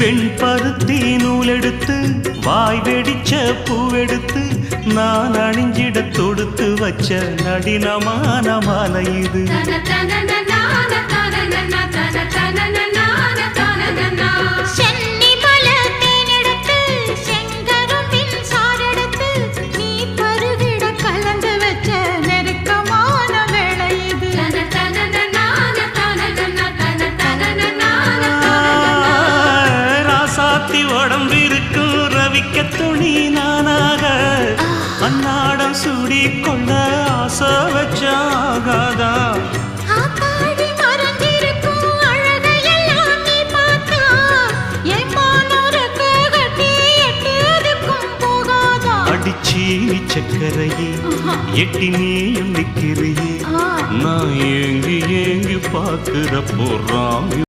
வெண்பருத்தி நூலெடுத்து வாய் வெடிச்ச பூவெடுத்து நான் அணிஞ்சிட தொடுத்து வச்ச நடினமான மாலை இது. உடம்பிருக்கும் ரவிக்க துணி நானாக அன்னாடம் சூடி கொள்ள ஆசை வச்சாகாதா. அடிச்சி சக்கரையே எட்டி நீயும் நிக்கிறியே நான் ஏங்கி ஏங்கி பார்க்கிற போறான்.